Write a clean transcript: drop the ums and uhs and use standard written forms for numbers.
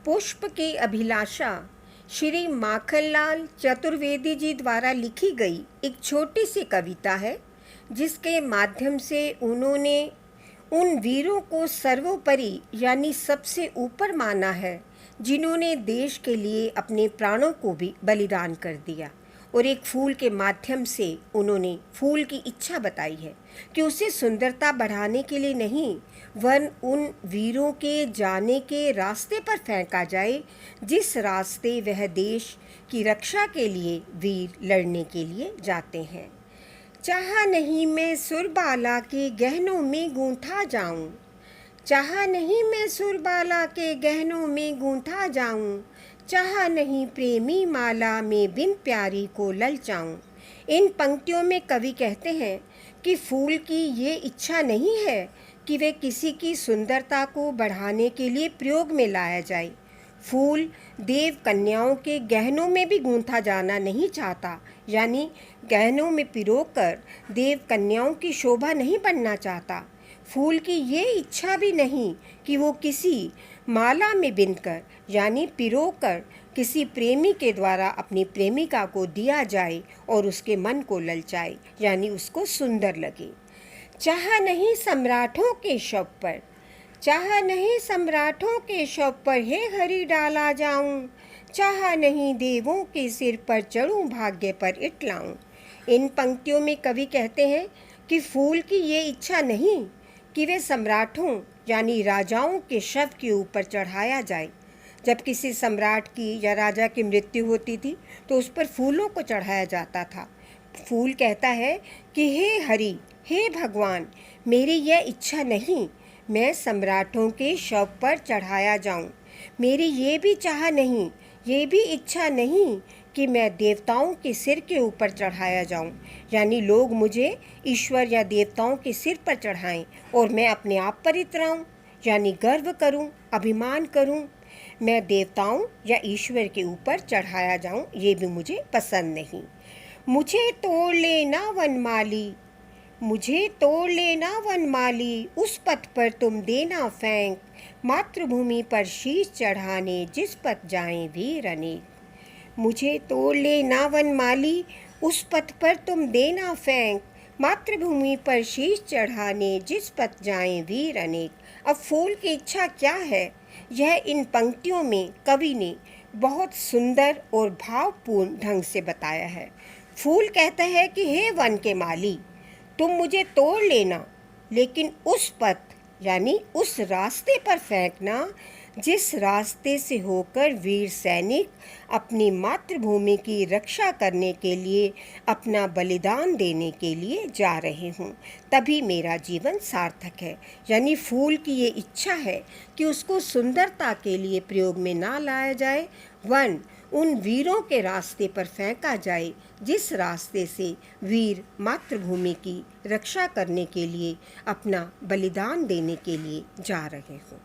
पुष्प की अभिलाषा श्री माखनलाल चतुर्वेदी जी द्वारा लिखी गई एक छोटी सी कविता है, जिसके माध्यम से उन्होंने उन वीरों को सर्वोपरि यानी सबसे ऊपर माना है, जिन्होंने देश के लिए अपने प्राणों को भी बलिदान कर दिया। और एक फूल के माध्यम से उन्होंने फूल की इच्छा बताई है कि उसे सुंदरता बढ़ाने के लिए नहीं, वन उन वीरों के जाने के रास्ते पर फेंका जाए, जिस रास्ते वह देश की रक्षा के लिए वीर लड़ने के लिए जाते हैं। चाहा नहीं मैं सुरबाला के गहनों में गूंथा जाऊं, चाहा नहीं मैं सुरबाला के गहनों में गूंथा जाऊं, चाहा नहीं प्रेमी माला में बिन प्यारी को ललचाऊं। इन पंक्तियों में कवि कहते हैं कि फूल की ये इच्छा नहीं है कि वे किसी की सुंदरता को बढ़ाने के लिए प्रयोग में लाया जाए। फूल देव कन्याओं के गहनों में भी गूंथा जाना नहीं चाहता, यानी गहनों में पिरोकर देव कन्याओं की शोभा नहीं बनना चाहता। फूल की ये इच्छा भी नहीं कि वो किसी माला में बिनकर यानी पिरोकर किसी प्रेमी के द्वारा अपनी प्रेमिका को दिया जाए और उसके मन को ललचाए, यानी उसको सुंदर लगे। चाहा नहीं सम्राटों के शव पर, चाहा नहीं सम्राटों के शव पर हे हरि डाला जाऊं, चाहा नहीं देवों के सिर पर चढ़ूं भाग्य पर इटलाऊं। इन पंक्तियों में कवि कहते हैं कि फूल की ये इच्छा नहीं कि वे सम्राटों यानी राजाओं के शव के ऊपर चढ़ाया जाए। जब किसी सम्राट की या राजा की मृत्यु होती थी तो उस पर फूलों को चढ़ाया जाता था। फूल कहता है कि हे हरि, हे भगवान, मेरी यह इच्छा नहीं मैं सम्राटों के शव पर चढ़ाया जाऊं। मेरी ये भी चाह नहीं, ये भी इच्छा नहीं कि मैं देवताओं के सिर के ऊपर चढ़ाया जाऊं, यानी लोग मुझे ईश्वर या देवताओं के सिर पर चढ़ाएं और मैं अपने आप पर इतराऊं, यानी गर्व करूं, अभिमान करूं। मैं देवताओं या ईश्वर के ऊपर चढ़ाया जाऊं, ये भी मुझे पसंद नहीं। मुझे तोड़ लेना वनमाली, मुझे तोड़ लेना वनमाली, उस पथ पर तुम देना फेंक, मातृभूमि पर शीश चढ़ाने जिस पथ जाएं वीर अनेक। मुझे तोड़ लेना वनमाली, उस पथ पर तुम देना फेंक, मातृभूमि पर शीश चढ़ाने जिस पथ जाएं वीर अनेक। अब फूल की इच्छा क्या है, यह इन पंक्तियों में कवि ने बहुत सुंदर और भावपूर्ण ढंग से बताया है। फूल कहता है कि हे वन के माली, तुम मुझे तोड़ लेना, लेकिन उस पथ यानी उस रास्ते पर फेंकना जिस रास्ते से होकर वीर सैनिक अपनी मातृभूमि की रक्षा करने के लिए अपना बलिदान देने के लिए जा रहे हों, तभी मेरा जीवन सार्थक है। यानी फूल की ये इच्छा है कि उसको सुंदरता के लिए प्रयोग में ना लाया जाए, वन उन वीरों के रास्ते पर फेंका जाए जिस रास्ते से वीर मातृभूमि की रक्षा करने के लिए अपना बलिदान देने के लिए जा रहे हों।